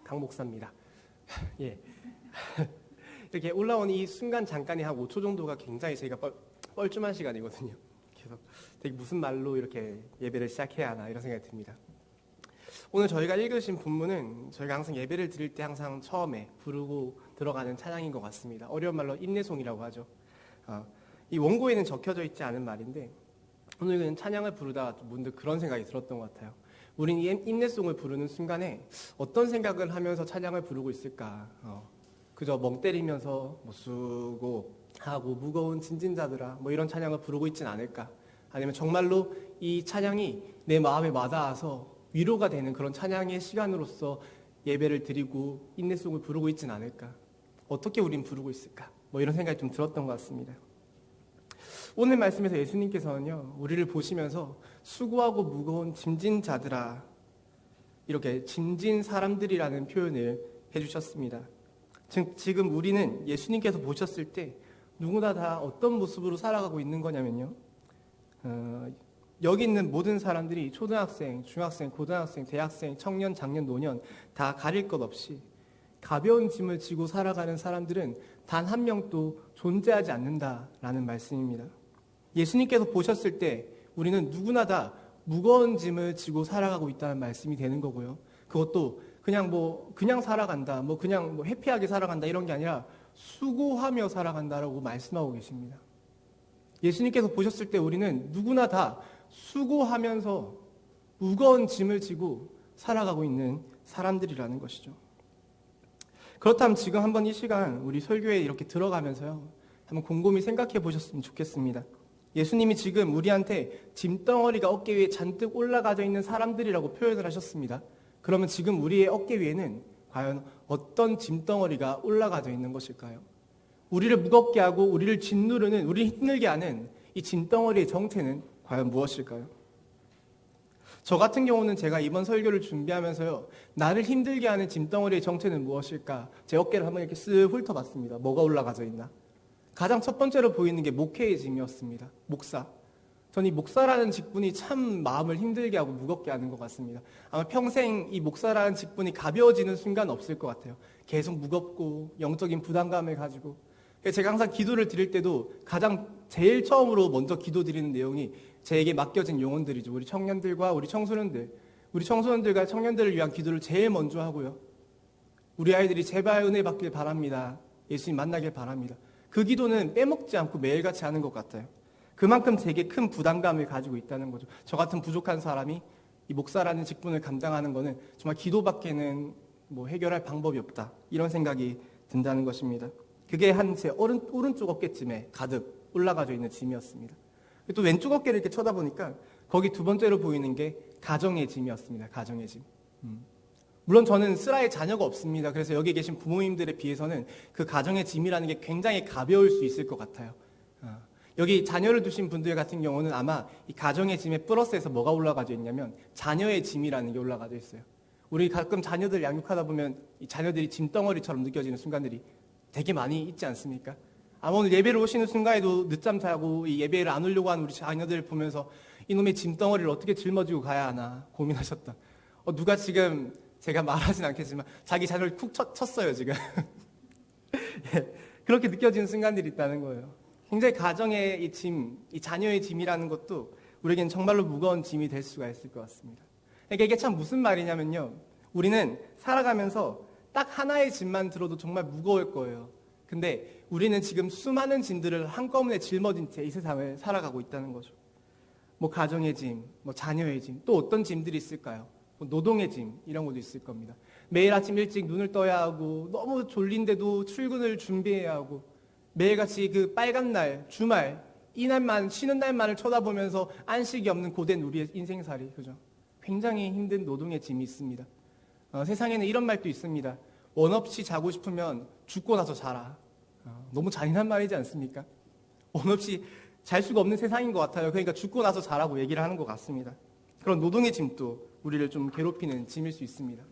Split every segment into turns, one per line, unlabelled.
강 목사입니다. 예. 이렇게 올라온 이 순간 잠깐이 한 5초 정도가 굉장히 저희가 뻘쭘한 시간이거든요. 그래서 되게 무슨 말로 이렇게 예배를 시작해야 하나 이런 생각이 듭니다. 오늘 저희가 읽으신 본문은 저희가 항상 예배를 드릴 때 항상 처음에 부르고 들어가는 찬양인 것 같습니다. 어려운 말로 인내송이라고 하죠. 이 원고에는 적혀져 있지 않은 말인데 오늘은 찬양을 부르다가 문득 그런 생각이 들었던 것 같아요. 우린 이 인내송을 부르는 순간에 어떤 생각을 하면서 찬양을 부르고 있을까? 그저 멍 때리면서 뭐 수고하고 무거운 진진자들아 뭐 이런 찬양을 부르고 있진 않을까? 아니면 정말로 이 찬양이 내 마음에 와닿아서 위로가 되는 그런 찬양의 시간으로서 예배를 드리고 인내송을 부르고 있진 않을까? 어떻게 우린 부르고 있을까? 뭐 이런 생각이 좀 들었던 것 같습니다. 오늘 말씀에서 예수님께서는요, 우리를 보시면서 수고하고 무거운 짐진 자들아 이렇게 짐진 사람들이라는 표현을 해주셨습니다. 지금 우리는 예수님께서 보셨을 때 누구나 다 어떤 모습으로 살아가고 있는 거냐면요, 여기 있는 모든 사람들이 초등학생, 중학생, 고등학생, 대학생, 청년, 장년, 노년 다 가릴 것 없이 가벼운 짐을 지고 살아가는 사람들은 단 한 명도 존재하지 않는다라는 말씀입니다. 예수님께서 보셨을 때 우리는 누구나 다 무거운 짐을 지고 살아가고 있다는 말씀이 되는 거고요. 그것도 그냥 살아간다, 그냥 해피하게 살아간다 이런 게 아니라 수고하며 살아간다라고 말씀하고 계십니다. 예수님께서 보셨을 때 우리는 누구나 다 수고하면서 무거운 짐을 지고 살아가고 있는 사람들이라는 것이죠. 그렇다면 지금 한번 이 시간 우리 설교에 이렇게 들어가면서요, 한번 곰곰이 생각해 보셨으면 좋겠습니다. 예수님이 지금 우리한테 짐덩어리가 어깨 위에 잔뜩 올라가져 있는 사람들이라고 표현을 하셨습니다. 그러면 지금 우리의 어깨 위에는 과연 어떤 짐덩어리가 올라가져 있는 것일까요? 우리를 무겁게 하고 우리를 짓누르는, 우리를 힘들게 하는 이 짐덩어리의 정체는 과연 무엇일까요? 저 같은 경우는 제가 이번 설교를 준비하면서요, 나를 힘들게 하는 짐덩어리의 정체는 무엇일까? 제 어깨를 한번 이렇게 쓱 훑어봤습니다. 뭐가 올라가져 있나? 가장 첫 번째로 보이는 게 목회의 짐이었습니다. 목사. 전 이 목사라는 직분이 참 마음을 힘들게 하고 무겁게 하는 것 같습니다. 아마 평생 이 목사라는 직분이 가벼워지는 순간 없을 것 같아요. 계속 무겁고 영적인 부담감을 가지고. 제가 항상 기도를 드릴 때도 제일 처음으로 먼저 기도 드리는 내용이 제게 맡겨진 영혼들이죠. 우리 청년들과 우리 청소년들과 청년들을 위한 기도를 제일 먼저 하고요. 우리 아이들이 제발 은혜 받길 바랍니다. 예수님 만나길 바랍니다. 그 기도는 빼먹지 않고 매일같이 하는 것 같아요. 그만큼 되게 큰 부담감을 가지고 있다는 거죠. 저 같은 부족한 사람이 이 목사라는 직분을 감당하는 거는 정말 기도밖에는 해결할 방법이 없다. 이런 생각이 든다는 것입니다. 그게 한 제 오른쪽 어깨쯤에 가득 올라가져 있는 짐이었습니다. 또 왼쪽 어깨를 이렇게 쳐다보니까 거기 두 번째로 보이는 게 가정의 짐이었습니다. 가정의 짐. 물론 저는 슬하에 자녀가 없습니다. 그래서 여기 계신 부모님들에 비해서는 그 가정의 짐이라는 게 굉장히 가벼울 수 있을 것 같아요. 여기 자녀를 두신 분들 같은 경우는 아마 이 가정의 짐에 플러스해서 뭐가 올라가져 있냐면 자녀의 짐이라는 게 올라가져 있어요. 우리 가끔 자녀들 양육하다 보면 이 자녀들이 짐덩어리처럼 느껴지는 순간들이 되게 많이 있지 않습니까? 아마 오늘 예배를 오시는 순간에도 늦잠 자고 이 예배를 안 오려고 하는 우리 자녀들을 보면서 이놈의 짐덩어리를 어떻게 짊어지고 가야 하나 고민하셨다. 누가 지금 제가 말하진 않겠지만 자기 자녀를 쿡 쳤어요 지금. 예, 그렇게 느껴지는 순간들이 있다는 거예요. 굉장히 가정의 이 짐, 이 자녀의 짐이라는 것도 우리에겐 정말로 무거운 짐이 될 수가 있을 것 같습니다. 그러니까 이게 참 무슨 말이냐면요, 우리는 살아가면서 딱 하나의 짐만 들어도 정말 무거울 거예요. 근데 우리는 지금 수많은 짐들을 한꺼번에 짊어진 채 이 세상을 살아가고 있다는 거죠. 가정의 짐, 자녀의 짐, 또 어떤 짐들이 있을까요? 노동의 짐, 이런 것도 있을 겁니다. 매일 아침 일찍 눈을 떠야 하고 너무 졸린데도 출근을 준비해야 하고 매일같이 그 빨간 날, 주말, 이 날만, 쉬는 날만을 쳐다보면서 안식이 없는 고된 우리의 인생살이, 그죠? 굉장히 힘든 노동의 짐이 있습니다. 세상에는 이런 말도 있습니다. 원 없이 자고 싶으면 죽고 나서 자라. 너무 잔인한 말이지 않습니까? 원 없이 잘 수가 없는 세상인 것 같아요. 그러니까 죽고 나서 자라고 얘기를 하는 것 같습니다. 그런 노동의 짐도 우리를 좀 괴롭히는 짐일 수 있습니다.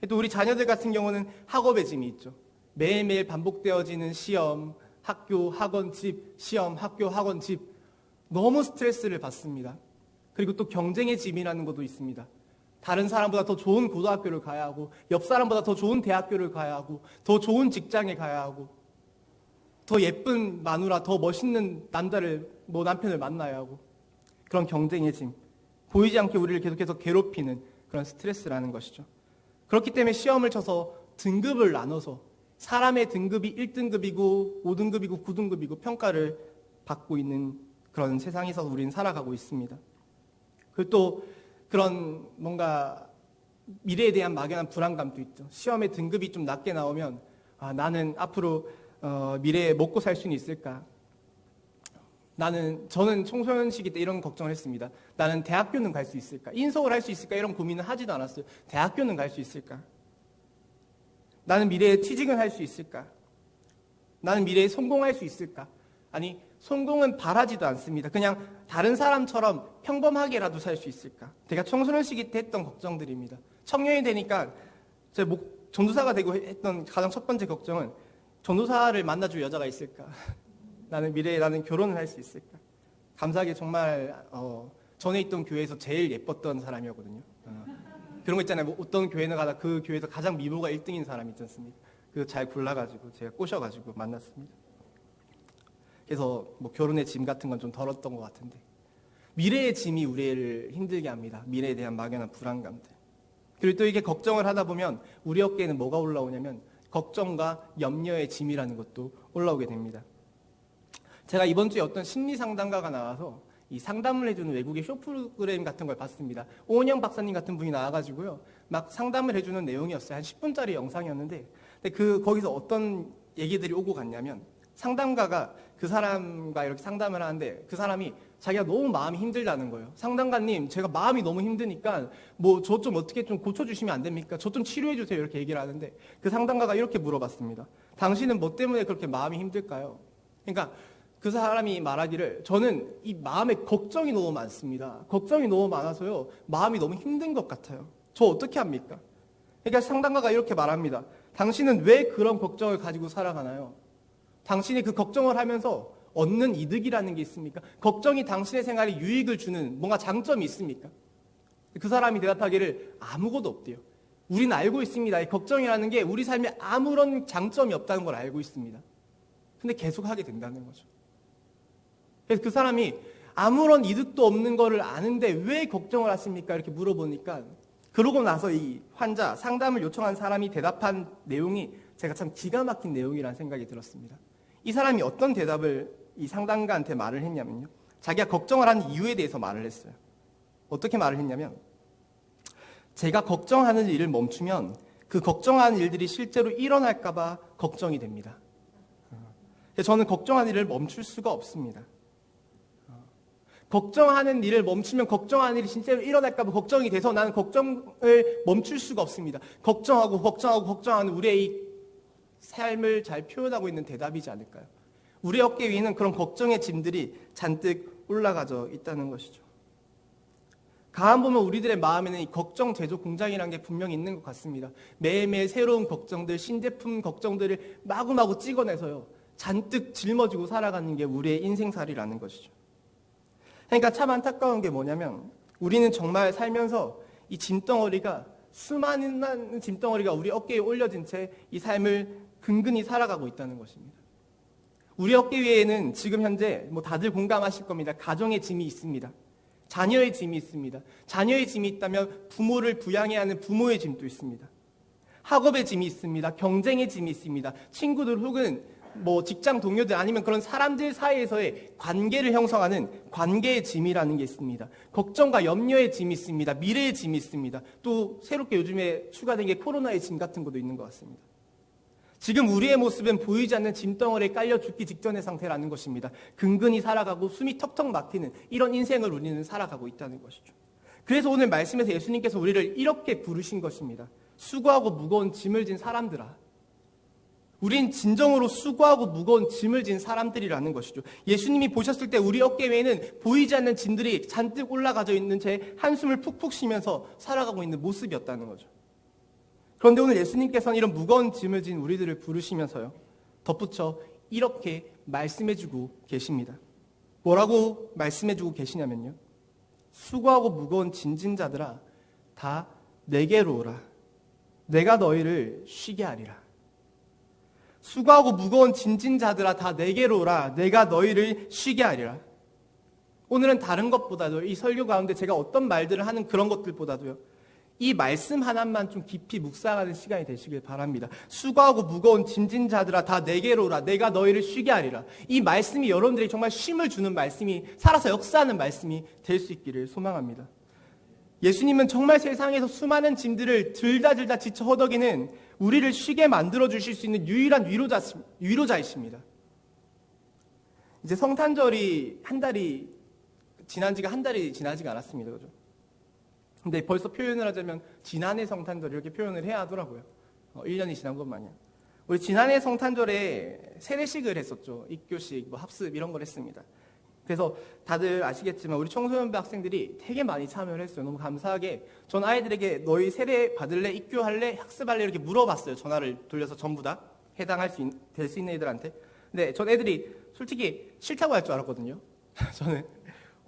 또 우리 자녀들 같은 경우는 학업의 짐이 있죠. 매일매일 반복되어지는 시험, 학교, 학원, 집, 시험, 학교, 학원, 집. 너무 스트레스를 받습니다. 그리고 또 경쟁의 짐이라는 것도 있습니다. 다른 사람보다 더 좋은 고등학교를 가야 하고, 옆 사람보다 더 좋은 대학교를 가야 하고, 더 좋은 직장에 가야 하고, 더 예쁜 마누라, 더 멋있는 남편을 만나야 하고, 그런 경쟁의 짐, 보이지 않게 우리를 계속해서 괴롭히는 그런 스트레스라는 것이죠. 그렇기 때문에 시험을 쳐서 등급을 나눠서 사람의 등급이 1등급이고 5등급이고 9등급이고 평가를 받고 있는 그런 세상에서 우리는 살아가고 있습니다. 그리고 또 그런 뭔가 미래에 대한 막연한 불안감도 있죠. 시험의 등급이 좀 낮게 나오면 나는 앞으로 미래에 먹고 살 수는 있을까? 저는 청소년 시기 때 이런 걱정을 했습니다. 나는 대학교는 갈 수 있을까? 인서울 할 수 있을까? 이런 고민은 하지도 않았어요. 대학교는 갈 수 있을까? 나는 미래에 취직은 할 수 있을까? 나는 미래에 성공할 수 있을까? 아니, 성공은 바라지도 않습니다. 그냥 다른 사람처럼 평범하게라도 살 수 있을까? 제가 청소년 시기 때 했던 걱정들입니다. 청년이 되니까 제가 전도사가 되고 했던 가장 첫 번째 걱정은 전도사를 만나줄 여자가 있을까? 나는 결혼을 할 수 있을까? 감사하게 정말 전에 있던 교회에서 제일 예뻤던 사람이었거든요. 그런 거 있잖아요. 뭐 어떤 교회는 가다 그 교회에서 가장 미모가 1등인 사람이 있지 않습니까? 그거 잘 골라가지고 제가 꼬셔가지고 만났습니다. 그래서 뭐 결혼의 짐 같은 건 좀 덜었던 것 같은데, 미래의 짐이 우리를 힘들게 합니다. 미래에 대한 막연한 불안감들. 그리고 또 이게 걱정을 하다 보면 우리 어깨에는 뭐가 올라오냐면 걱정과 염려의 짐이라는 것도 올라오게 됩니다. 제가 이번 주에 어떤 심리 상담가가 나와서 이 상담을 해주는 외국의 쇼 프로그램 같은 걸 봤습니다. 오은영 박사님 같은 분이 나와가지고요, 막 상담을 해주는 내용이었어요. 한 10분짜리 영상이었는데, 근데 거기서 어떤 얘기들이 오고 갔냐면, 상담가가 그 사람과 이렇게 상담을 하는데 그 사람이 자기가 너무 마음이 힘들다는 거예요. 상담가님, 제가 마음이 너무 힘드니까 뭐 저 좀 어떻게 좀 고쳐주시면 안 됩니까? 저 좀 치료해 주세요. 이렇게 얘기를 하는데 그 상담가가 이렇게 물어봤습니다. 당신은 뭐 때문에 그렇게 마음이 힘들까요? 그러니까 그 사람이 말하기를, 저는 이 마음에 걱정이 너무 많습니다. 걱정이 너무 많아서요, 마음이 너무 힘든 것 같아요. 저 어떻게 합니까? 그러니까 상담가가 이렇게 말합니다. 당신은 왜 그런 걱정을 가지고 살아가나요? 당신이 그 걱정을 하면서 얻는 이득이라는 게 있습니까? 걱정이 당신의 생활에 유익을 주는 뭔가 장점이 있습니까? 그 사람이 대답하기를 아무것도 없대요. 우리는 알고 있습니다. 이 걱정이라는 게 우리 삶에 아무런 장점이 없다는 걸 알고 있습니다. 근데 계속 하게 된다는 거죠. 그래서 그 사람이 아무런 이득도 없는 거를 아는데 왜 걱정을 하십니까? 이렇게 물어보니까, 그러고 나서 이 환자, 상담을 요청한 사람이 대답한 내용이 제가 참 기가 막힌 내용이라는 생각이 들었습니다. 이 사람이 어떤 대답을 이 상담가한테 말을 했냐면요, 자기가 걱정을 하는 이유에 대해서 말을 했어요. 어떻게 말을 했냐면, 제가 걱정하는 일을 멈추면 그 걱정하는 일들이 실제로 일어날까 봐 걱정이 됩니다. 저는 걱정하는 일을 멈출 수가 없습니다. 걱정하는 일을 멈추면 걱정하는 일이 진짜로 일어날까 봐 걱정이 돼서 나는 걱정을 멈출 수가 없습니다. 걱정하는 우리의 이 삶을 잘 표현하고 있는 대답이지 않을까요? 우리 어깨 위에는 그런 걱정의 짐들이 잔뜩 올라가져 있다는 것이죠. 가만 보면 우리들의 마음에는 이 걱정 제조 공장이라는 게 분명히 있는 것 같습니다. 매일매일 새로운 걱정들, 신제품 걱정들을 마구마구 찍어내서요, 잔뜩 짊어지고 살아가는 게 우리의 인생살이라는 것이죠. 그러니까 참 안타까운 게 뭐냐면, 우리는 정말 살면서 이 짐덩어리가, 수많은 짐덩어리가 우리 어깨에 올려진 채 이 삶을 근근히 살아가고 있다는 것입니다. 우리 어깨 위에는 지금 현재 다들 공감하실 겁니다. 가정의 짐이 있습니다. 자녀의 짐이 있습니다. 자녀의 짐이 있다면 부모를 부양해야 하는 부모의 짐도 있습니다. 학업의 짐이 있습니다. 경쟁의 짐이 있습니다. 친구들 혹은 직장 동료들 아니면 그런 사람들 사이에서의 관계를 형성하는 관계의 짐이라는 게 있습니다. 걱정과 염려의 짐이 있습니다. 미래의 짐이 있습니다. 또 새롭게 요즘에 추가된 게 코로나의 짐 같은 것도 있는 것 같습니다. 지금 우리의 모습은 보이지 않는 짐덩어리에 깔려 죽기 직전의 상태라는 것입니다. 근근히 살아가고 숨이 턱턱 막히는 이런 인생을 우리는 살아가고 있다는 것이죠. 그래서 오늘 말씀에서 예수님께서 우리를 이렇게 부르신 것입니다. 수고하고 무거운 짐을 진 사람들아. 우린 진정으로 수고하고 무거운 짐을 진 사람들이라는 것이죠. 예수님이 보셨을 때 우리 어깨 위에는 보이지 않는 짐들이 잔뜩 올라가져 있는 채 한숨을 푹푹 쉬면서 살아가고 있는 모습이었다는 거죠. 그런데 오늘 예수님께서는 이런 무거운 짐을 진 우리들을 부르시면서요, 덧붙여 이렇게 말씀해주고 계십니다. 뭐라고 말씀해주고 계시냐면요, 수고하고 무거운 짐진 자들아, 다 내게로 오라. 내가 너희를 쉬게 하리라. 수고하고 무거운 짐진 자들아 다 내게로 오라. 내가 너희를 쉬게 하리라. 오늘은 다른 것보다도 이 설교 가운데 제가 어떤 말들을 하는 그런 것들보다도요, 이 말씀 하나만 좀 깊이 묵상하는 시간이 되시길 바랍니다. 수고하고 무거운 짐진 자들아 다 내게로 오라. 내가 너희를 쉬게 하리라. 이 말씀이 여러분들에게 정말 쉼을 주는 말씀이, 살아서 역사하는 말씀이 될 수 있기를 소망합니다. 예수님은 정말 세상에서 수많은 짐들을 들다 지쳐 허덕이는 우리를 쉬게 만들어 주실 수 있는 유일한 위로자이십니다. 이제 성탄절이 지난 지가 한 달이 지나지가 않았습니다. 그죠? 근데 벌써 표현을 하자면 지난해 성탄절 이렇게 표현을 해야 하더라고요. 1년이 지난 것 마냥. 우리 지난해 성탄절에 세례식을 했었죠. 입교식, 합습 이런 걸 했습니다. 그래서 다들 아시겠지만 우리 청소년부 학생들이 되게 많이 참여를 했어요. 너무 감사하게 전 아이들에게 너희 세례 받을래? 입교할래? 학습할래? 이렇게 물어봤어요. 전화를 돌려서 전부 다 될 수 있는 애들한테. 근데 전 애들이 솔직히 싫다고 할 줄 알았거든요. 저는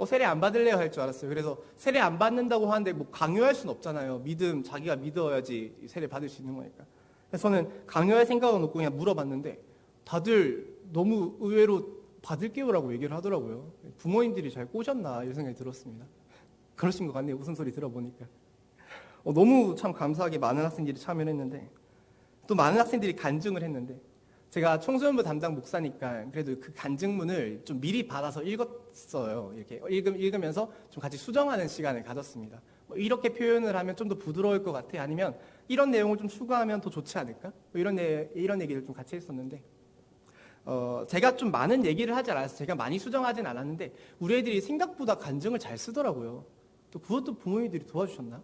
세례 안 받을래요? 할 줄 알았어요. 그래서 세례 안 받는다고 하는데 뭐 강요할 수는 없잖아요. 자기가 믿어야지 세례 받을 수 있는 거니까. 그래서 저는 강요할 생각은 없고 그냥 물어봤는데 다들 너무 의외로 받을게요라고 얘기를 하더라고요. 부모님들이 잘 꼬셨나 이런 생각이 들었습니다. 그러신 것 같네요. 무슨 소리 들어보니까. 너무 참 감사하게 많은 학생들이 참여를 했는데 또 많은 학생들이 간증을 했는데 제가 청소년부 담당 목사니까 그래도 그 간증문을 좀 미리 받아서 읽었어요. 이렇게 읽으면서 좀 같이 수정하는 시간을 가졌습니다. 이렇게 표현을 하면 좀 더 부드러울 것 같아. 아니면 이런 내용을 좀 추가하면 더 좋지 않을까? 이런 얘기를 좀 같이 했었는데 제가 좀 많은 얘기를 하지 않았어요. 제가 많이 수정하진 않았는데 우리 애들이 생각보다 간증을 잘 쓰더라고요. 또 그것도 부모님들이 도와주셨나?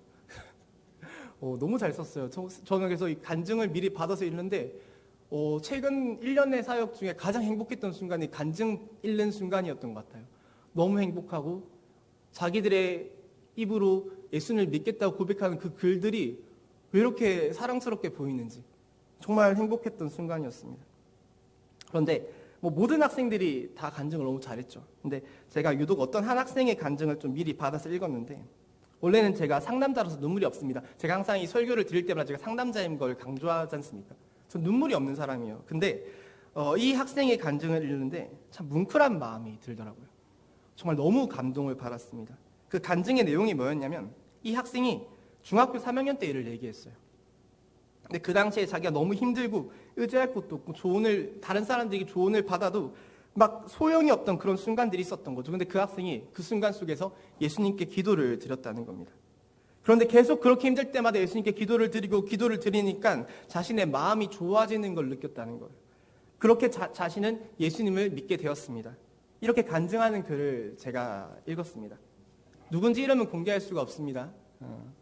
너무 잘 썼어요. 저는 그래서 이 간증을 미리 받아서 읽는데 최근 1년의 사역 중에 가장 행복했던 순간이 간증 읽는 순간이었던 것 같아요. 너무 행복하고 자기들의 입으로 예수님을 믿겠다고 고백하는 그 글들이 왜 이렇게 사랑스럽게 보이는지 정말 행복했던 순간이었습니다. 그런데 모든 학생들이 다 간증을 너무 잘했죠. 근데 제가 유독 어떤 한 학생의 간증을 좀 미리 받아서 읽었는데 원래는 제가 상담자로서 눈물이 없습니다. 제가 항상 이 설교를 드릴 때마다 제가 상담자인 걸 강조하지 않습니까? 전 눈물이 없는 사람이에요. 근데 이 학생의 간증을 읽는데 참 뭉클한 마음이 들더라고요. 정말 너무 감동을 받았습니다. 그 간증의 내용이 뭐였냐면 이 학생이 중학교 3학년 때 일을 얘기했어요. 근데 그 당시에 자기가 너무 힘들고 의지할 곳도 없고 다른 사람들에게 조언을 받아도 막 소용이 없던 그런 순간들이 있었던 거죠. 근데 그 학생이 그 순간 속에서 예수님께 기도를 드렸다는 겁니다. 그런데 계속 그렇게 힘들 때마다 예수님께 기도를 드리니까 자신의 마음이 좋아지는 걸 느꼈다는 거예요. 그렇게 자신은 예수님을 믿게 되었습니다. 이렇게 간증하는 글을 제가 읽었습니다. 누군지 이름은 공개할 수가 없습니다.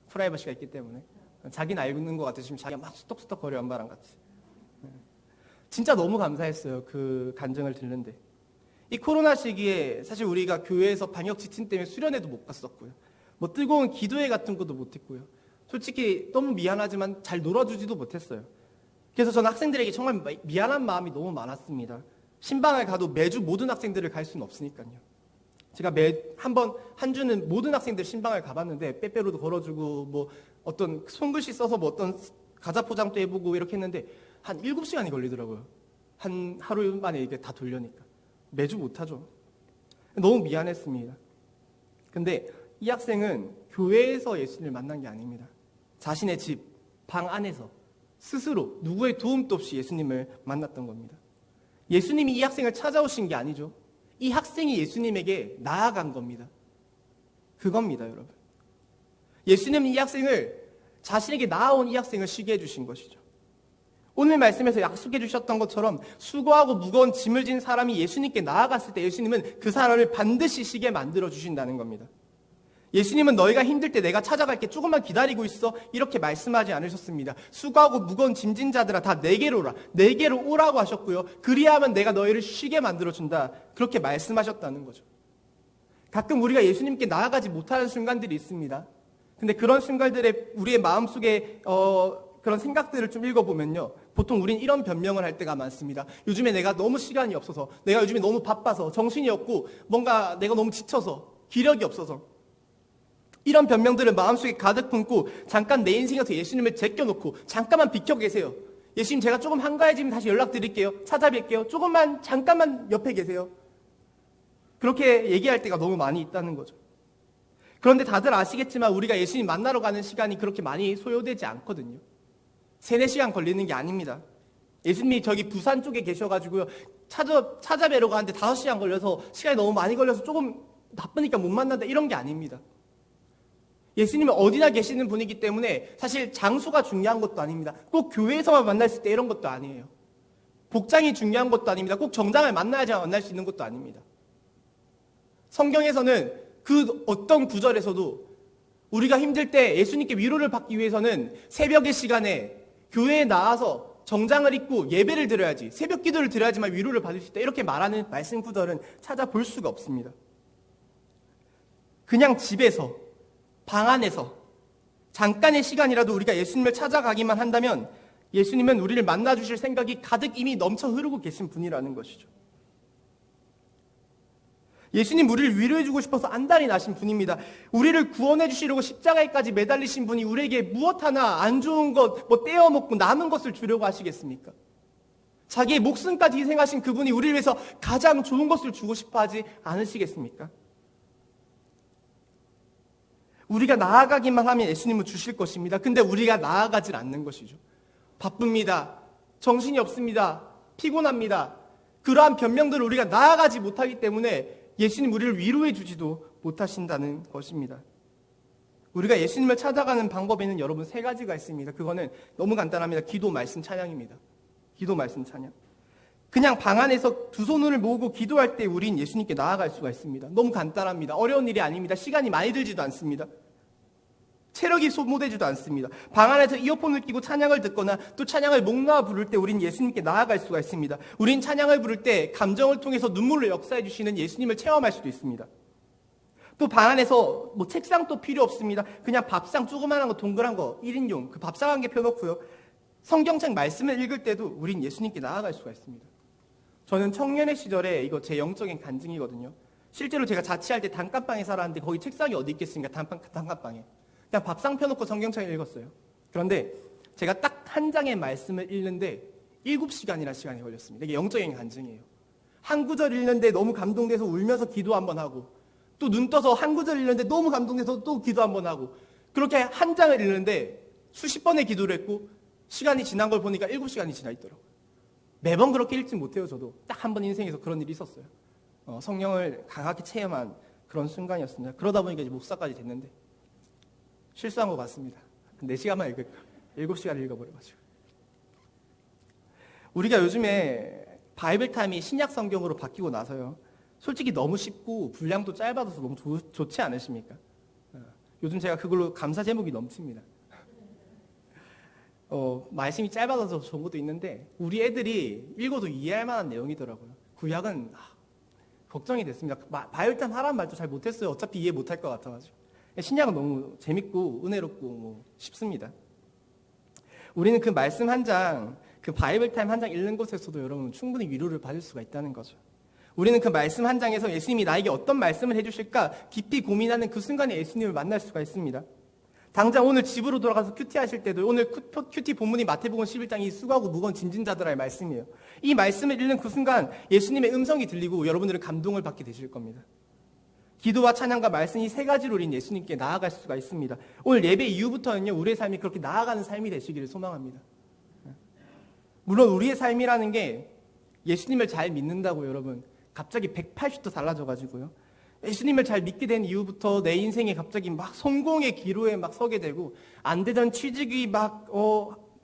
프라이버시가 있기 때문에. 자기는 알고 있는 것 같으시면 자기가 막 수덕수덕 거려 연바람 같이. 진짜 너무 감사했어요. 그 간증을 듣는데. 이 코로나 시기에 사실 우리가 교회에서 방역 지침 때문에 수련회도 못 갔었고요. 뜨거운 기도회 같은 것도 못했고요. 솔직히 너무 미안하지만 잘 놀아주지도 못했어요. 그래서 저는 학생들에게 정말 미안한 마음이 너무 많았습니다. 신방을 가도 매주 모든 학생들을 갈 수는 없으니까요. 제가 한 주는 모든 학생들 신방을 가봤는데 빼빼로도 걸어주고 어떤 손글씨 써서 어떤 과자 포장도 해보고 이렇게 했는데 한 7시간이 걸리더라고요. 한 하루 만에 이게 다 돌려니까. 매주 못하죠. 너무 미안했습니다. 근데 이 학생은 교회에서 예수님을 만난 게 아닙니다. 자신의 집, 방 안에서 스스로 누구의 도움도 없이 예수님을 만났던 겁니다. 예수님이 이 학생을 찾아오신 게 아니죠. 이 학생이 예수님에게 나아간 겁니다. 그겁니다, 여러분. 예수님은 자신에게 나아온 이 학생을 쉬게 해주신 것이죠. 오늘 말씀에서 약속해 주셨던 것처럼 수고하고 무거운 짐을 진 사람이 예수님께 나아갔을 때 예수님은 그 사람을 반드시 쉬게 만들어 주신다는 겁니다. 예수님은 너희가 힘들 때 내가 찾아갈게 조금만 기다리고 있어 이렇게 말씀하지 않으셨습니다. 수고하고 무거운 짐진 자들아 다 내게로 오라고 하셨고요. 그리하면 내가 너희를 쉬게 만들어준다 그렇게 말씀하셨다는 거죠. 가끔 우리가 예수님께 나아가지 못하는 순간들이 있습니다. 근데 그런 순간들에 우리의 마음속에 그런 생각들을 좀 읽어보면요. 보통 우린 이런 변명을 할 때가 많습니다. 요즘에 내가 너무 시간이 없어서, 내가 요즘에 너무 바빠서, 정신이 없고, 뭔가 내가 너무 지쳐서, 기력이 없어서. 이런 변명들을 마음속에 가득 품고 잠깐 내 인생에서 예수님을 제껴놓고 잠깐만 비켜 계세요. 예수님, 제가 조금 한가해지면 다시 연락드릴게요. 찾아뵐게요. 조금만 잠깐만 옆에 계세요. 그렇게 얘기할 때가 너무 많이 있다는 거죠. 그런데 다들 아시겠지만 우리가 예수님 만나러 가는 시간이 그렇게 많이 소요되지 않거든요. 3-4시간 걸리는 게 아닙니다. 예수님이 저기 부산 쪽에 계셔가지고요, 찾아뵈러 가는데 5시간 걸려서 시간이 너무 많이 걸려서 조금 바쁘니까 못 만난다, 이런 게 아닙니다. 예수님은 어디나 계시는 분이기 때문에 사실 장소가 중요한 것도 아닙니다. 꼭 교회에서만 만날 때 이런 것도 아니에요. 복장이 중요한 것도 아닙니다. 꼭 정장을 만나야지만 만날 수 있는 것도 아닙니다. 성경에서는 그 어떤 구절에서도 우리가 힘들 때 예수님께 위로를 받기 위해서는 새벽의 시간에 교회에 나와서 정장을 입고 예배를 드려야지, 새벽 기도를 드려야지만 위로를 받을 수 있다, 이렇게 말하는 말씀 구절은 찾아볼 수가 없습니다. 그냥 집에서, 방 안에서 잠깐의 시간이라도 우리가 예수님을 찾아가기만 한다면 예수님은 우리를 만나주실 생각이 가득 이미 넘쳐 흐르고 계신 분이라는 것이죠. 예수님 우리를 위로해주고 싶어서 안달이 나신 분입니다. 우리를 구원해주시려고 십자가에까지 매달리신 분이 우리에게 무엇 하나 안 좋은 것, 떼어먹고 남은 것을 주려고 하시겠습니까? 자기의 목숨까지 희생하신 그분이 우리를 위해서 가장 좋은 것을 주고 싶어 하지 않으시겠습니까? 우리가 나아가기만 하면 예수님은 주실 것입니다. 근데 우리가 나아가질 않는 것이죠. 바쁩니다. 정신이 없습니다. 피곤합니다. 그러한 변명들을 우리가 나아가지 못하기 때문에 예수님 우리를 위로해 주지도 못하신다는 것입니다. 우리가 예수님을 찾아가는 방법에는 여러분 3가지가 있습니다. 그거는 너무 간단합니다. 기도, 말씀, 찬양입니다. 기도, 말씀, 찬양. 그냥 방 안에서 두 손을 모으고 기도할 때 우린 예수님께 나아갈 수가 있습니다. 너무 간단합니다. 어려운 일이 아닙니다. 시간이 많이 들지도 않습니다. 체력이 소모되지도 않습니다. 방 안에서 이어폰을 끼고 찬양을 듣거나 또 찬양을 목 놓아 부를 때 우린 예수님께 나아갈 수가 있습니다. 우린 찬양을 부를 때 감정을 통해서 눈물로 역사해 주시는 예수님을 체험할 수도 있습니다. 또 방 안에서 책상도 필요 없습니다. 그냥 밥상 조그만한 거, 동그란 거 1인용 그 밥상 한 개 펴놓고요, 성경책 말씀을 읽을 때도 우린 예수님께 나아갈 수가 있습니다. 저는 청년의 시절에 이거 제 영적인 간증이거든요. 실제로 제가 자취할 때 단칸방에 살았는데 거기 책상이 어디 있겠습니까? 단칸방에. 그냥 밥상 펴놓고 성경책을 읽었어요. 그런데 제가 딱 한 장의 말씀을 읽는데 7시간이나 시간이 걸렸습니다. 이게 영적인 간증이에요. 한 구절 읽는데 너무 감동돼서 울면서 기도 한번 하고, 또 눈 떠서 한 구절 읽는데 너무 감동돼서 또 기도 한번 하고, 그렇게 한 장을 읽는데 수십 번의 기도를 했고 시간이 지난 걸 보니까 7시간이 지나 있더라고요. 매번 그렇게 읽지 못해요. 저도 딱 한 번 인생에서 그런 일이 있었어요. 성령을 강하게 체험한 그런 순간이었습니다. 그러다 보니까 이제 목사까지 됐는데 실수한 것 같습니다. 4시간만 읽을까? 7시간을 읽어버려가지고. 우리가 요즘에 바이블 타임이 신약 성경으로 바뀌고 나서요, 솔직히 너무 쉽고 분량도 짧아서 너무 좋지 않으십니까? 요즘 제가 그걸로 감사 제목이 넘칩니다. 말씀이 짧아서 좋은 것도 있는데 우리 애들이 읽어도 이해할 만한 내용이더라고요. 구약은 걱정이 됐습니다. 바이블 타임 하라는 말도 잘 못했어요. 어차피 이해 못할 것 같아가지고. 신약은 너무 재밌고 은혜롭고 쉽습니다. 우리는 그 말씀 한 장, 그 바이블 타임 한 장 읽는 것에서도 여러분 충분히 위로를 받을 수가 있다는 거죠. 우리는 그 말씀 한 장에서 예수님이 나에게 어떤 말씀을 해주실까 깊이 고민하는 그 순간에 예수님을 만날 수가 있습니다. 당장 오늘 집으로 돌아가서 큐티 하실 때도 오늘 큐티 본문이 마태복음 11장이 수고하고 무거운 짐진 자들아의 말씀이에요. 이 말씀을 읽는 그 순간 예수님의 음성이 들리고 여러분들은 감동을 받게 되실 겁니다. 기도와 찬양과 말씀 이 3가지로 우린 예수님께 나아갈 수가 있습니다. 오늘 예배 이후부터는요, 우리의 삶이 그렇게 나아가는 삶이 되시기를 소망합니다. 물론 우리의 삶이라는 게 예수님을 잘 믿는다고 여러분 갑자기 180도 달라져가지고요, 예수님을 잘 믿게 된 이후부터 내 인생에 갑자기 막 성공의 기로에 막 서게 되고 안 되던 취직이 막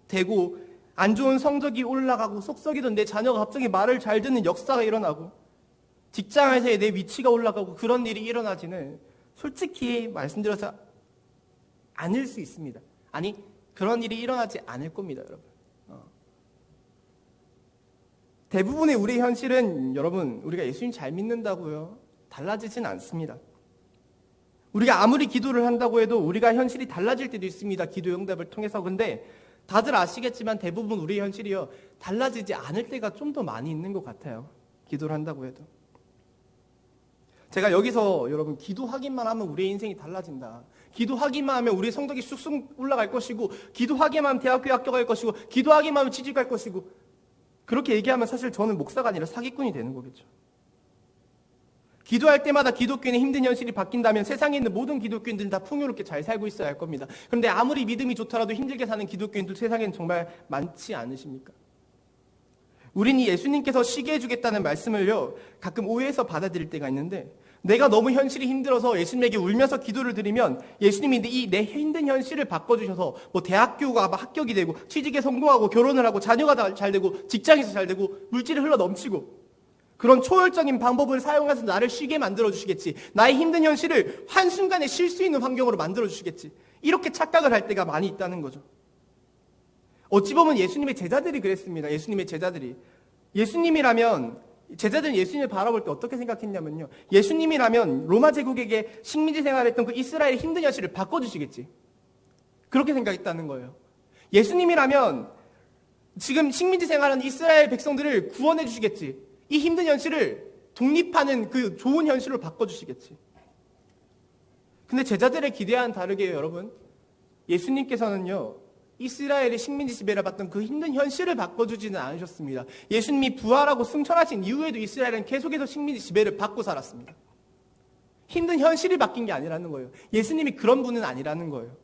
되고 안 좋은 성적이 올라가고 속썩이던 내 자녀가 갑자기 말을 잘 듣는 역사가 일어나고 직장에서의 내 위치가 올라가고 그런 일이 일어나지는 솔직히 말씀드려서 않을 수 있습니다. 아니 그런 일이 일어나지 않을 겁니다, 여러분. 대부분의 우리의 현실은 여러분 우리가 예수님 잘 믿는다고요 달라지진 않습니다. 우리가 아무리 기도를 한다고 해도 우리가 현실이 달라질 때도 있습니다. 기도 응답을 통해서. 근데 다들 아시겠지만 대부분 우리의 현실이요 달라지지 않을 때가 좀 더 많이 있는 것 같아요. 기도를 한다고 해도. 제가 여기서 여러분 기도하기만 하면 우리의 인생이 달라진다. 기도하기만 하면 우리의 성적이 쑥쑥 올라갈 것이고, 기도하기만 하면 대학교에 합격할 것이고, 기도하기만 하면 취직할 것이고, 그렇게 얘기하면 사실 저는 목사가 아니라 사기꾼이 되는 거겠죠. 기도할 때마다 기독교인의 힘든 현실이 바뀐다면 세상에 있는 모든 기독교인들은 다 풍요롭게 잘 살고 있어야 할 겁니다. 그런데 아무리 믿음이 좋더라도 힘들게 사는 기독교인들 세상에는 정말 많지 않으십니까? 우리는 예수님께서 쉬게 해주겠다는 말씀을요, 가끔 오해해서 받아들일 때가 있는데, 내가 너무 현실이 힘들어서 예수님에게 울면서 기도를 드리면 예수님이 이 내 힘든 현실을 바꿔주셔서 뭐 대학교가 합격이 되고 취직에 성공하고 결혼을 하고 자녀가 잘 되고 직장에서 잘 되고 물질이 흘러 넘치고 그런 초월적인 방법을 사용해서 나를 쉬게 만들어주시겠지. 나의 힘든 현실을 한순간에 쉴 수 있는 환경으로 만들어주시겠지. 이렇게 착각을 할 때가 많이 있다는 거죠. 어찌 보면 예수님의 제자들이 그랬습니다. 예수님의 제자들이. 제자들은 예수님을 바라볼 때 어떻게 생각했냐면요. 예수님이라면 로마 제국에게 식민지 생활했던 그 이스라엘의 힘든 현실을 바꿔주시겠지. 그렇게 생각했다는 거예요. 예수님이라면 지금 식민지 생활하는 이스라엘 백성들을 구원해 주시겠지. 이 힘든 현실을 독립하는 그 좋은 현실로 바꿔주시겠지. 근데 제자들의 기대와는 다르게 여러분, 예수님께서는요, 이스라엘의 식민지 지배를 받던 그 힘든 현실을 바꿔주지는 않으셨습니다. 예수님이 부활하고 승천하신 이후에도 이스라엘은 계속해서 식민지 지배를 받고 살았습니다. 힘든 현실이 바뀐 게 아니라는 거예요. 예수님이 그런 분은 아니라는 거예요.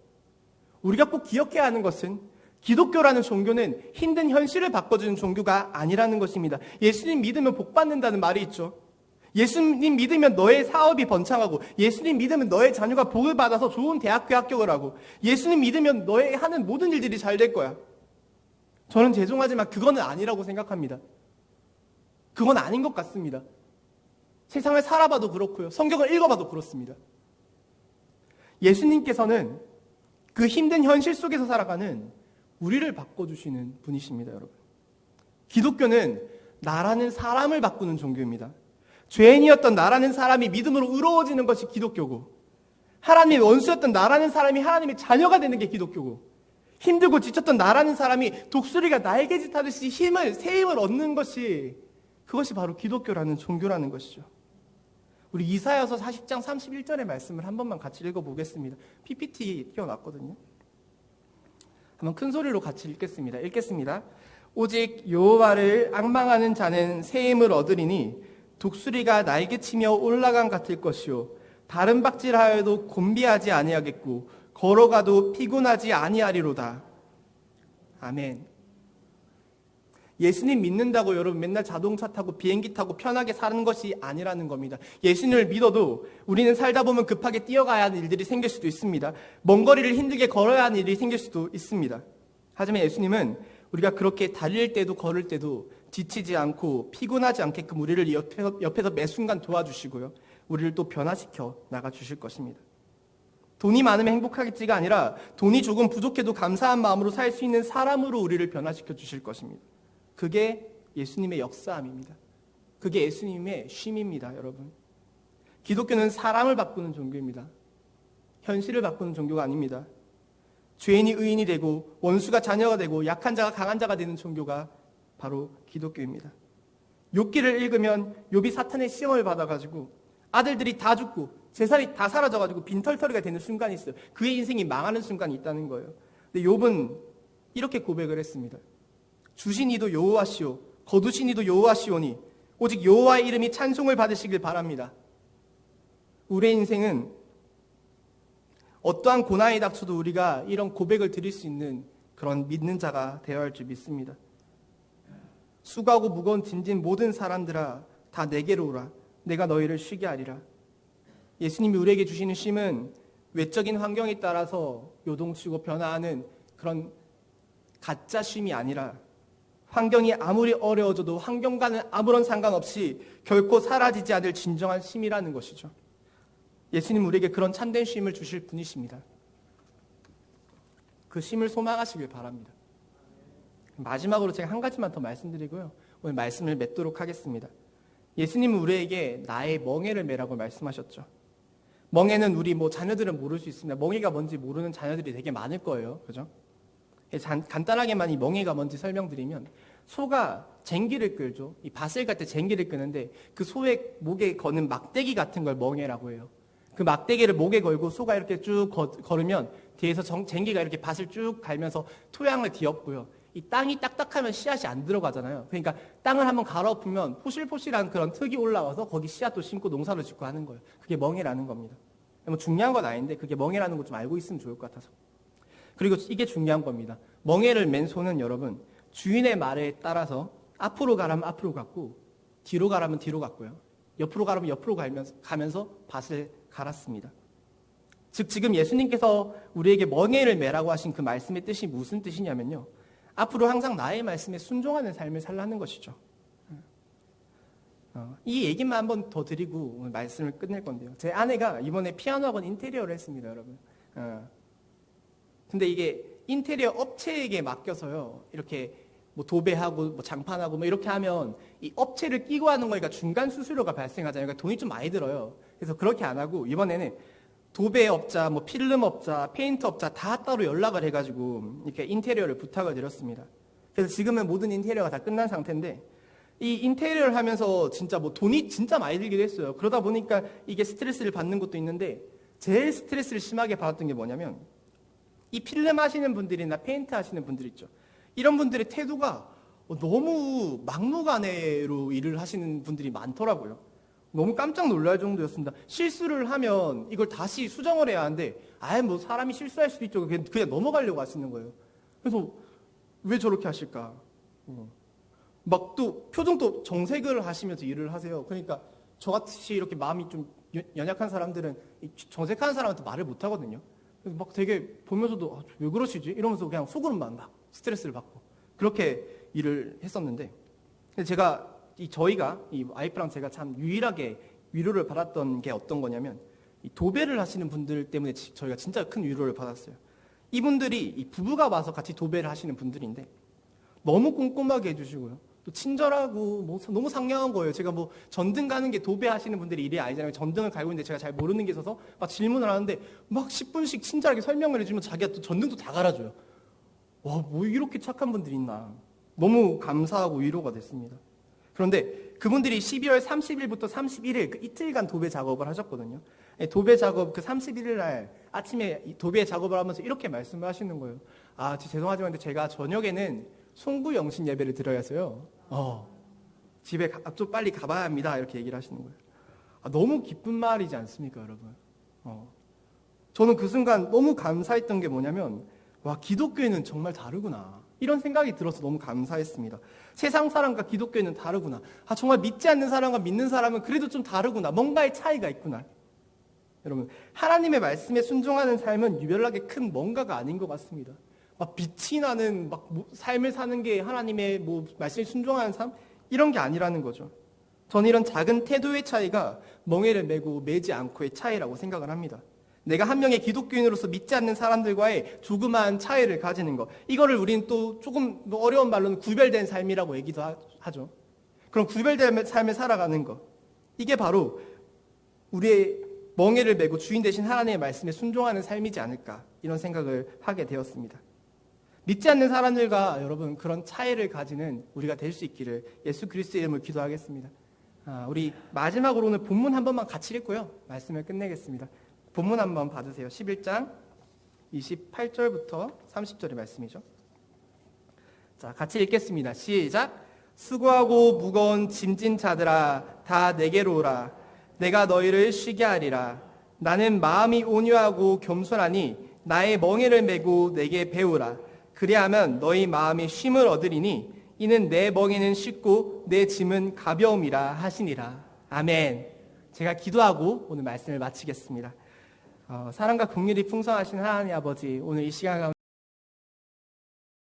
우리가 꼭 기억해야 하는 것은 기독교라는 종교는 힘든 현실을 바꿔주는 종교가 아니라는 것입니다. 예수님 믿으면 복 받는다는 말이 있죠. 예수님 믿으면 너의 사업이 번창하고, 예수님 믿으면 너의 자녀가 복을 받아서 좋은 대학교에 합격을 하고, 예수님 믿으면 너의 하는 모든 일들이 잘 될 거야. 저는 죄송하지만 그거는 아니라고 생각합니다. 그건 아닌 것 같습니다. 세상을 살아봐도 그렇고요. 성경을 읽어봐도 그렇습니다. 예수님께서는 그 힘든 현실 속에서 살아가는 우리를 바꿔주시는 분이십니다, 여러분. 기독교는 나라는 사람을 바꾸는 종교입니다. 죄인이었던 나라는 사람이 믿음으로 의로워지는 것이 기독교고, 하나님의 원수였던 나라는 사람이 하나님의 자녀가 되는 게 기독교고, 힘들고 지쳤던 나라는 사람이 독수리가 날개짓 하듯이 새 힘을 얻는 것이, 그것이 바로 기독교라는 종교라는 것이죠. 우리 이사야서 40장 31절의 말씀을 한 번만 같이 읽어보겠습니다. PPT 띄워놨거든요. 한번 큰 소리로 같이 읽겠습니다. 오직 여호와를 앙망하는 자는 새 힘을 얻으리니 독수리가 날개치며 올라간 같을 것이요, 다른 박질하여도 곤비하지 아니하겠고 걸어가도 피곤하지 아니하리로다. 아멘. 예수님 믿는다고 여러분 맨날 자동차 타고 비행기 타고 편하게 사는 것이 아니라는 겁니다. 예수님을 믿어도 우리는 살다 보면 급하게 뛰어가야 하는 일들이 생길 수도 있습니다. 먼 거리를 힘들게 걸어야 하는 일이 생길 수도 있습니다. 하지만 예수님은 우리가 그렇게 달릴 때도 걸을 때도 지치지 않고 피곤하지 않게끔 우리를 옆에서 매 순간 도와주시고요, 우리를 또 변화시켜 나가주실 것입니다. 돈이 많으면 행복하겠지가 아니라 돈이 조금 부족해도 감사한 마음으로 살 수 있는 사람으로 우리를 변화시켜 주실 것입니다. 그게 예수님의 역사함입니다. 그게 예수님의 쉼입니다, 여러분. 기독교는 사람을 바꾸는 종교입니다. 현실을 바꾸는 종교가 아닙니다. 죄인이 의인이 되고 원수가 자녀가 되고 약한 자가 강한 자가 되는 종교가 바로 기독교입니다. 욥기를 읽으면 욥이 사탄의 시험을 받아가지고 아들들이 다 죽고 재산이 다 사라져가지고 빈털터리가 되는 순간이 있어요. 그의 인생이 망하는 순간이 있다는 거예요. 근데 욥은 이렇게 고백을 했습니다. 주신 이도 여호와시오, 거두신 이도 여호와시오니 오직 여호와의 이름이 찬송을 받으시길 바랍니다. 우리의 인생은 어떠한 고난이 닥쳐도 우리가 이런 고백을 드릴 수 있는 그런 믿는 자가 되어야 할 줄 믿습니다. 수고하고 무거운 짐진 모든 사람들아 다 내게로 오라. 내가 너희를 쉬게 하리라. 예수님이 우리에게 주시는 쉼은 외적인 환경에 따라서 요동치고 변화하는 그런 가짜 쉼이 아니라, 환경이 아무리 어려워져도 환경과는 아무런 상관없이 결코 사라지지 않을 진정한 쉼이라는 것이죠. 예수님 우리에게 그런 참된 쉼을 주실 분이십니다. 그 쉼을 소망하시길 바랍니다. 마지막으로 제가 한 가지만 더 말씀드리고요, 오늘 말씀을 맺도록 하겠습니다. 예수님은 우리에게 나의 멍에를 매라고 말씀하셨죠. 멍에는 우리 자녀들은 모를 수 있습니다. 멍에가 뭔지 모르는 자녀들이 되게 많을 거예요. 그죠? 간단하게만 이 멍에가 뭔지 설명드리면, 소가 쟁기를 끌죠. 이 밭을 갈 때 쟁기를 끄는데 그 소의 목에 거는 막대기 같은 걸 멍에라고 해요. 그 막대기를 목에 걸고 소가 이렇게 쭉 걸으면 뒤에서 쟁기가 이렇게 밭을 쭉 갈면서 토양을 뒤엎고요. 이 땅이 딱딱하면 씨앗이 안 들어가잖아요. 그러니까 땅을 한번 갈아엎으면 포실포실한 그런 흙이 올라와서 거기 씨앗도 심고 농사를 짓고 하는 거예요. 그게 멍에라는 겁니다. 뭐 중요한 건 아닌데 그게 멍에라는 거 좀 알고 있으면 좋을 것 같아서. 그리고 이게 중요한 겁니다. 멍에를 맨 소는 여러분 주인의 말에 따라서 앞으로 가라면 앞으로 갔고 뒤로 가라면 뒤로 갔고요. 옆으로 가라면 옆으로 가면서 밭을 갈았습니다. 즉 지금 예수님께서 우리에게 멍에를 매라고 하신 그 말씀의 뜻이 무슨 뜻이냐면요. 앞으로 항상 나의 말씀에 순종하는 삶을 살라는 것이죠. 이 얘기만 한 번 더 드리고 오늘 말씀을 끝낼 건데요. 제 아내가 이번에 피아노 학원 인테리어를 했습니다, 여러분. 근데 이게 인테리어 업체에게 맡겨서요. 이렇게 뭐 도배하고 뭐 장판하고 뭐 이렇게 하면 이 업체를 끼고 하는 거니까 중간 수수료가 발생하잖아요. 그러니까 돈이 좀 많이 들어요. 그래서 그렇게 안 하고 이번에는 도배업자, 뭐 필름업자, 페인트업자 다 따로 연락을 해가지고 이렇게 인테리어를 부탁을 드렸습니다. 그래서 지금은 모든 인테리어가 다 끝난 상태인데 이 인테리어를 하면서 진짜 뭐 돈이 진짜 많이 들기도 했어요. 그러다 보니까 이게 스트레스를 받는 것도 있는데 제일 스트레스를 심하게 받았던 게 뭐냐면 이 필름 하시는 분들이나 페인트 하시는 분들 있죠. 이런 분들의 태도가 너무 막무가내로 일을 하시는 분들이 많더라고요. 너무 깜짝 놀랄 정도였습니다. 실수를 하면 이걸 다시 수정을 해야 하는데 아예 뭐 사람이 실수할 수도 있죠. 그냥 넘어가려고 하시는 거예요. 그래서 왜 저렇게 하실까? 막 또 표정도 정색을 하시면서 일을 하세요. 그러니까 저같이 이렇게 마음이 좀 연약한 사람들은 정색하는 사람한테 말을 못 하거든요. 그래서 막 되게 보면서도 왜 그러시지? 이러면서 그냥 속으로만 막 스트레스를 받고 그렇게 일을 했었는데 저희가 이 와이프랑 제가 참 유일하게 위로를 받았던 게 어떤 거냐면 이 도배를 하시는 분들 때문에 저희가 진짜 큰 위로를 받았어요. 이분들이 이 부부가 와서 같이 도배를 하시는 분들인데 너무 꼼꼼하게 해주시고요. 또 친절하고 뭐 너무 상냥한 거예요. 제가 뭐 전등 가는 게 도배하시는 분들이 일이 아니잖아요. 전등을 갈고 있는데 제가 잘 모르는 게 있어서 막 질문을 하는데 막 10분씩 친절하게 설명을 해주면 자기가 또 전등도 다 갈아줘요. 와, 뭐 이렇게 착한 분들이 있나. 너무 감사하고 위로가 됐습니다. 그런데 그분들이 12월 30일부터 31일 그 이틀간 도배 작업을 하셨거든요. 도배 작업 그 31일 날 아침에 도배 작업을 하면서 이렇게 말씀을 하시는 거예요. 죄송하지만 제가 저녁에는 송구 영신 예배를 드려야 해서요. 집에 좀 빨리 가봐야 합니다. 이렇게 얘기를 하시는 거예요. 너무 기쁜 말이지 않습니까, 여러분? 저는 그 순간 너무 감사했던 게 뭐냐면 와, 기독교회는 정말 다르구나. 이런 생각이 들어서 너무 감사했습니다. 세상 사람과 기독교회는 다르구나. 정말 믿지 않는 사람과 믿는 사람은 그래도 좀 다르구나. 뭔가의 차이가 있구나. 여러분, 하나님의 말씀에 순종하는 삶은 유별나게 큰 뭔가가 아닌 것 같습니다. 막 빛이 나는 막 삶을 사는 게 하나님의 말씀에 순종하는 삶? 이런 게 아니라는 거죠. 저는 이런 작은 태도의 차이가 멍에를 메고 매지 않고의 차이라고 생각을 합니다. 내가 한 명의 기독교인으로서 믿지 않는 사람들과의 조그마한 차이를 가지는 것. 이거를 우리는 또 조금 어려운 말로는 구별된 삶이라고 얘기도 하죠. 그럼 구별된 삶을 살아가는 것. 이게 바로 우리의 멍에를 메고 주인 되신 하나님의 말씀에 순종하는 삶이지 않을까. 이런 생각을 하게 되었습니다. 믿지 않는 사람들과 여러분 그런 차이를 가지는 우리가 될 수 있기를 예수 그리스도의 이름으로 기도하겠습니다. 우리 마지막으로 오늘 본문 한 번만 같이 읽고요. 말씀을 끝내겠습니다. 본문 한번 봐주세요. 11장 28절부터 30절의 말씀이죠. 자, 같이 읽겠습니다. 시작. 수고하고 무거운 짐진 자들아 다 내게로 오라. 내가 너희를 쉬게 하리라. 나는 마음이 온유하고 겸손하니 나의 멍에를 메고 내게 배우라. 그리하면 너희 마음이 쉼을 얻으리니 이는 내 멍에는 쉽고 내 짐은 가벼움이라 하시니라. 아멘. 제가 기도하고 오늘 말씀을 마치겠습니다. 사랑과 긍휼이 풍성하신 하나님 아버지, 오늘 이 시간 가운데